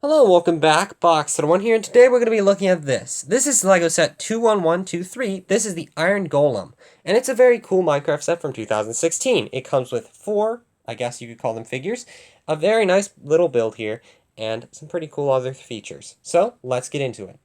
Hello, welcome back. Boxer1 here, and today we're going to be looking at this. This is LEGO set 21123. This is the Iron Golem, and it's a very cool Minecraft set from 2016. It comes with 4, I guess you could call them figures, a very nice little build here, and some pretty cool other features. So, let's get into it.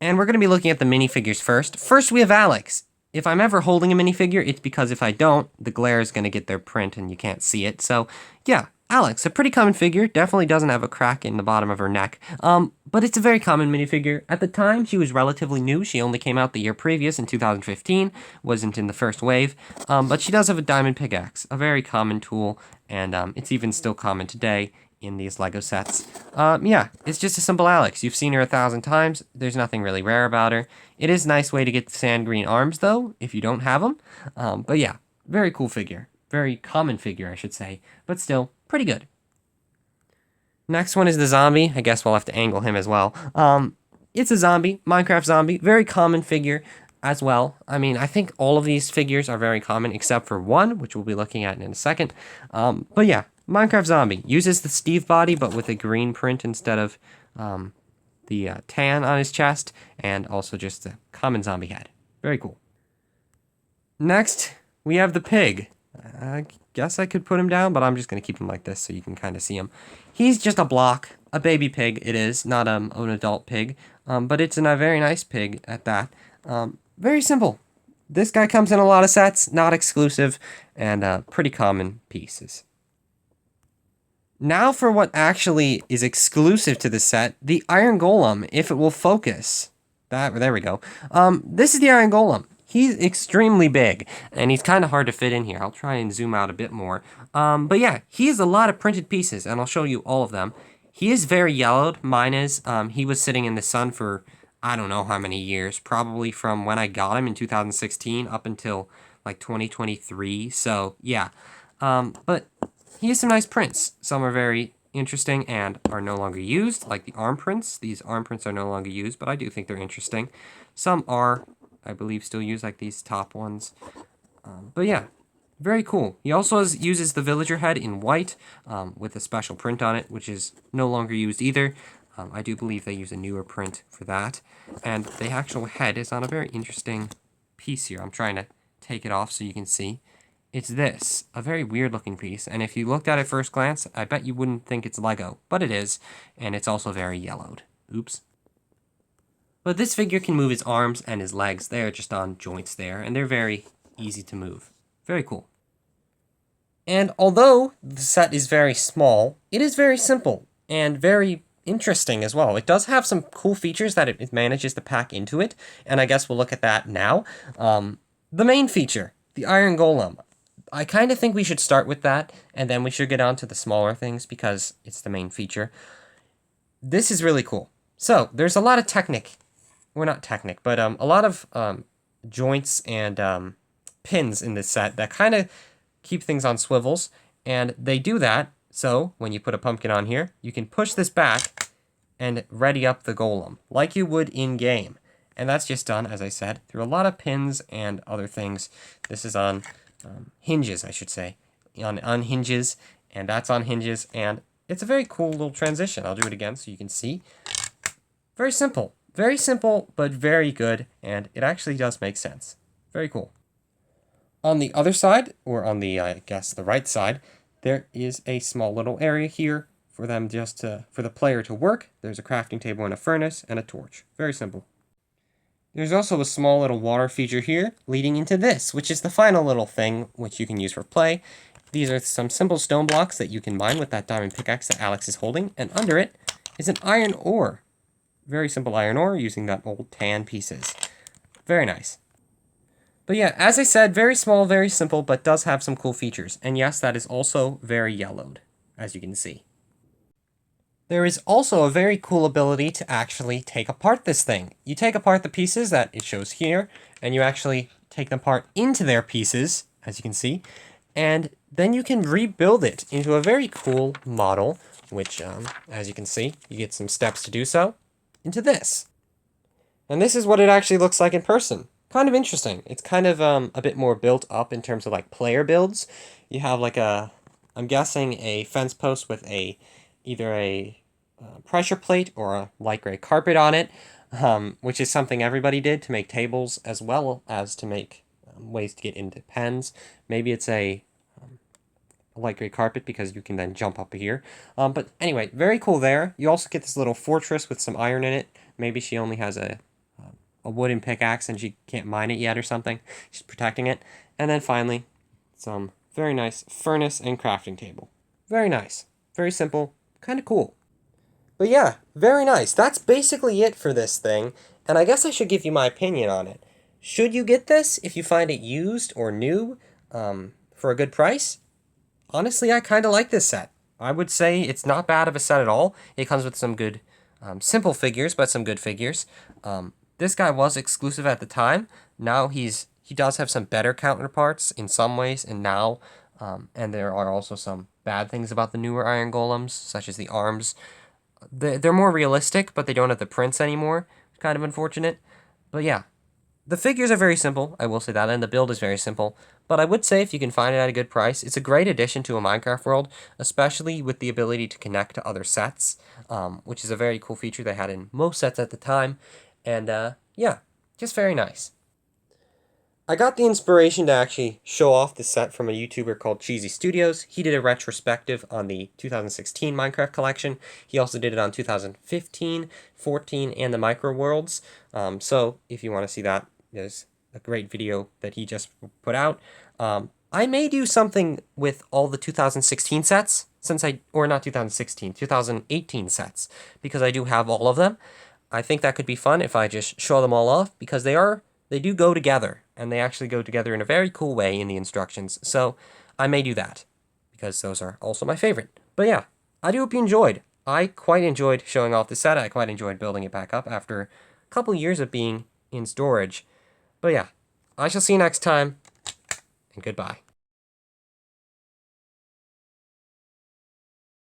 And we're going to be looking at the minifigures first. First, we have Alex. If I'm ever holding a minifigure, it's because if I don't, the glare is going to get their print and you can't see it. So, yeah, Alex, a pretty common figure. Definitely doesn't have a crack in the bottom of her neck. But it's a very common minifigure. At the time, she was relatively new. She only came out the year previous in 2015. Wasn't in the first wave. But she does have a diamond pickaxe, a very common tool, and it's even still common today in these LEGO sets. Yeah, it's just a simple Alex. You've seen her 1,000 times. There's nothing really rare about her. It is a nice way to get the sand green arms, though, if you don't have them. But yeah, very cool figure. Very common figure, I should say. But still, pretty good. Next one is the zombie. I guess we'll have to angle him as well. It's a zombie, Minecraft zombie. Very common figure as well. I mean, I think all of these figures are very common except for one, which we'll be looking at in a second. But yeah, Minecraft Zombie uses the Steve body, but with a green print instead of the tan on his chest, and also just the common zombie head. Very cool. Next, we have the pig. I guess I could put him down, but I'm just going to keep him like this so you can kind of see him. He's just a block, a baby pig it is, not an adult pig, but it's a very nice pig at that. Very simple. This guy comes in a lot of sets, not exclusive, and pretty common pieces. Now for what actually is exclusive to the set, the Iron Golem, if it will focus. There we go. This is the Iron Golem. He's extremely big, and he's kind of hard to fit in here. I'll try and zoom out a bit more. But yeah, he has a lot of printed pieces, and I'll show you all of them. He is very yellowed. Mine is. He was sitting in the sun for, I don't know how many years. Probably from when I got him in 2016 up until, like, 2023. So, yeah. But he has some nice prints. Some are very interesting and are no longer used, like the arm prints. These arm prints are no longer used, but I do think they're interesting. Some are, I believe, still used, like these top ones. But yeah, very cool. He also uses the villager head in white with a special print on it, which is no longer used either. I do believe they use a newer print for that. And the actual head is on a very interesting piece here. I'm trying to take it off so you can see. It's this, a very weird looking piece, and if you looked at it first glance, I bet you wouldn't think it's Lego, but it is, and it's also very yellowed. Oops. But this figure can move his arms and his legs. They are just on joints there, and they're very easy to move. Very cool. And although the set is very small, it is very simple and very interesting as well. It does have some cool features that it manages to pack into it, and I guess we'll look at that now. The main feature, the Iron Golem. I kind of think we should start with that, and then we should get on to the smaller things, because it's the main feature. This is really cool. So, there's a lot of but a lot of joints and pins in this set that kind of keep things on swivels, and they do that, so when you put a pumpkin on here, you can push this back and ready up the golem, like you would in-game. And that's just done, as I said, through a lot of pins and other things. This is on hinges, I should say, on hinges, and that's on hinges, and it's a very cool little transition. I'll do it again so you can see. Very simple, but very good, and it actually does make sense. Very cool. On the other side, or on the, I guess, the right side, there is a small little area here for them for the player to work. There's a crafting table and a furnace and a torch. Very simple. There's also a small little water feature here leading into this, which is the final little thing which you can use for play. These are some simple stone blocks that you can mine with that diamond pickaxe that Alex is holding, and under it is an iron ore. Very simple iron ore using that old tan pieces. Very nice. But yeah, as I said, very small, very simple, but does have some cool features. And yes, that is also very yellowed, as you can see. There is also a very cool ability to actually take apart this thing. You take apart the pieces that it shows here, and you actually take them apart into their pieces, as you can see. And then you can rebuild it into a very cool model, which, as you can see, you get some steps to do so, into this. And this is what it actually looks like in person. Kind of interesting. It's kind of a bit more built up in terms of like player builds. You have like I'm guessing a fence post with either a pressure plate or a light gray carpet on it, which is something everybody did to make tables as well as to make ways to get into pens. Maybe it's a light gray carpet because you can then jump up here. But anyway, very cool there. You also get this little fortress with some iron in it. Maybe she only has a wooden pickaxe and she can't mine it yet or something. She's protecting it. And then finally, some very nice furnace and crafting table. Very nice. Very simple. Kind of cool. But yeah, very nice. That's basically it for this thing. And I guess I should give you my opinion on it. Should you get this if you find it used or new for a good price? Honestly, I kind of like this set. I would say it's not bad of a set at all. It comes with some good, simple figures, but some good figures. This guy was exclusive at the time. Now he does have some better counterparts in some ways, and now, and there are also some bad things about the newer Iron Golems, such as the arms. They're more realistic, but they don't have the prints anymore. It's kind of unfortunate. But yeah, the figures are very simple, I will say that, and the build is very simple. But I would say if you can find it at a good price, it's a great addition to a Minecraft world, especially with the ability to connect to other sets, which is a very cool feature they had in most sets at the time. And yeah, just very nice. I got the inspiration to actually show off the set from a YouTuber called Cheesy Studios. He did a retrospective on the 2016 Minecraft collection. He also did it on 2015, 14, and the Micro Worlds. So if you want to see that, there's a great video that he just put out. I may do something with all the 2016 sets, or not 2016, 2018 sets, because I do have all of them. I think that could be fun if I just show them all off, because they do go together, and they actually go together in a very cool way in the instructions, so I may do that, because those are also my favorite. But yeah, I do hope you enjoyed. I quite enjoyed showing off the set. I quite enjoyed building it back up after a couple years of being in storage. But yeah, I shall see you next time, and goodbye.